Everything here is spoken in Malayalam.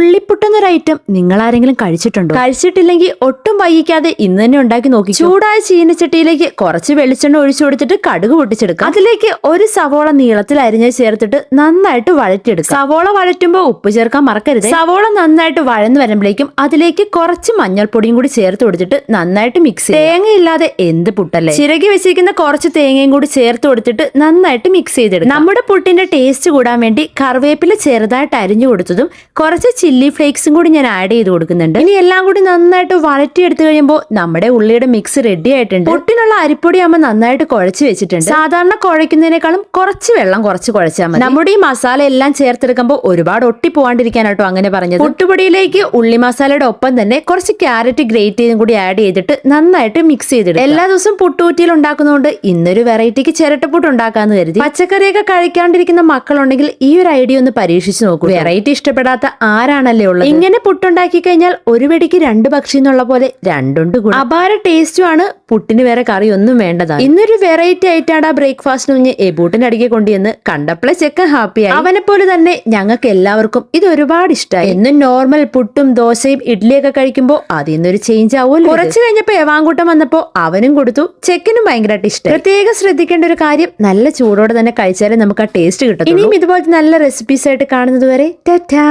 ഉള്ളിപ്പുട്ടെന്നൊരു ഐറ്റം നിങ്ങൾ ആരെങ്കിലും കഴിച്ചിട്ടുണ്ടോ? കഴിച്ചിട്ടില്ലെങ്കിൽ ഒട്ടും വൈകിക്കാതെ ഇന്ന് തന്നെ ഉണ്ടാക്കി നോക്കി. ചൂടായ ചീനച്ചട്ടിയിലേക്ക് കുറച്ച് വെളിച്ചെണ്ണ ഒഴിച്ചു കൊടുത്തിട്ട് കടുക് പൊട്ടിച്ചെടുക്കുക. അതിലേക്ക് ഒരു സവോള നീളത്തിൽ അരിഞ്ഞ് ചേർത്തിട്ട് നന്നായിട്ട് വഴറ്റിയെടുക്കുക. സവോള വഴറ്റുമ്പോൾ ഉപ്പ് ചേർക്കാൻ മറക്കരുത്. സവോള നന്നായിട്ട് വഴന്നു വരുമ്പോഴേക്കും അതിലേക്ക് കുറച്ച് മഞ്ഞൾപ്പൊടിയും കൂടി ചേർത്ത് കൊടുത്തിട്ട് നന്നായിട്ട് മിക്സ് ചെയ്യുക. തേങ്ങയില്ലാതെ എന്ത് പുട്ടല്ലേ. ചിരകി വെച്ചിരിക്കുന്ന കുറച്ച് തേങ്ങയും കൂടി ചേർത്ത് കൊടുത്തിട്ട് നന്നായിട്ട് മിക്സ് ചെയ്തെടുക്കുക. നമ്മുടെ പുട്ടിന്റെ ടേസ്റ്റ് കൂടാൻ വേണ്ടി കറിവേപ്പില ചെറുതായിട്ട് അരിഞ്ഞു കൊടുത്തതും കുറച്ച് ചില്ലി ഫ്ലേക്സും കൂടി ഞാൻ ആഡ് ചെയ്ത് കൊടുക്കുന്നുണ്ട്. ഇനി എല്ലാം കൂടി നന്നായിട്ട് വഴറ്റിയെടുത്തു കഴിയുമ്പോൾ നമ്മുടെ ഉള്ളിയുടെ മിക്സ് റെഡി ആയിട്ടുണ്ട്. പുട്ടിനുള്ള അരിപ്പൊടി ആകുമ്പോൾ നന്നായിട്ട് കുഴച്ച് വെച്ചിട്ടുണ്ട്. സാധാരണ കുഴയ്ക്കുന്നതിനേക്കാളും കുറച്ച് വെള്ളം കുറച്ച് കുഴച്ചാൽ മതി. നമ്മുടെ ഈ മസാല എല്ലാം ചേർത്തെടുക്കുമ്പോൾ ഒരുപാട് ഒട്ടി പോകാണ്ടിരിക്കാനാട്ടോ അങ്ങനെ പറഞ്ഞത്. പുട്ടുപൊടിയിലേക്ക് ഉള്ളി മസാലയുടെ ഒപ്പം തന്നെ കുറച്ച് ക്യാരറ്റ് ഗ്രേറ്റ് ചെയ്തും കൂടി ആഡ് ചെയ്തിട്ട് നന്നായിട്ട് മിക്സ് ചെയ്തിടും. എല്ലാ ദിവസവും പുട്ടുകുറ്റിയിൽ ഉണ്ടാക്കുന്നതുകൊണ്ട് ഇന്നൊരു വെറൈറ്റിക്ക് ചിരട്ടപ്പുട്ട് ഉണ്ടാക്കാന്ന് കരുതി. പച്ചക്കറിയൊക്കെ കഴിക്കാണ്ടിരിക്കുന്ന മക്കളുണ്ടെങ്കിൽ ഈ ഒരു ഐഡിയ ഒന്ന് പരീക്ഷിച്ച് നോക്കൂ. വെറൈറ്റി ഇഷ്ടപ്പെടാത്ത ആരാണല്ലേ ഉള്ളത്? ഇങ്ങനെ പുട്ടുണ്ടാക്കി കഴിഞ്ഞാൽ ഒരു വെടിക്ക് രണ്ട് പക്ഷി എന്നുള്ള പോലെ രണ്ടുണ്ട് കൂടെ. അപാര ടേസ്റ്റുമാണ്. പുട്ടിന് വേറെ കറി ഒന്നും വേണ്ടതാണ്. ഇന്നൊരു വെറൈറ്റി ആയിട്ടാണ് ആ ബ്രേക്ക്ഫാസ്റ്റിന് കുഞ്ഞ് എബൂട്ടിന് അടിക്കെ കൊണ്ടുവന്ന് കണ്ടപ്പോഴേ ചെക്കൻ ഹാപ്പിയായി. അവനെ പോലെ തന്നെ ഞങ്ങൾക്ക് എല്ലാവർക്കും ഇത് ഒരുപാട് ഇഷ്ടമായി. എന്നും നോർമൽ പുട്ടും ദോശയും ഇഡ്ഡലിയൊക്കെ കഴിക്കുമ്പോൾ അതിൽ നിന്നൊരു ചേഞ്ച് ആവുമല്ലോ. കുറച്ച് കഴിഞ്ഞപ്പോ എവാങ്കൂട്ടം വന്നപ്പോ അവനും കൊടുത്തു. ചെക്കനും ഭയങ്കരമായിട്ട് ഇഷ്ടം. പ്രത്യേകം ശ്രദ്ധിക്കേണ്ട ഒരു കാര്യം, നല്ല ചൂടോടെ തന്നെ കഴിച്ചാലേ നമുക്ക് ആ ടേസ്റ്റ് കിട്ടും. ഇനിയും ഇതുപോലത്തെ നല്ല റെസിപ്പീസ് ആയിട്ട് കാണുന്നത് വരെ ടാറ്റാ.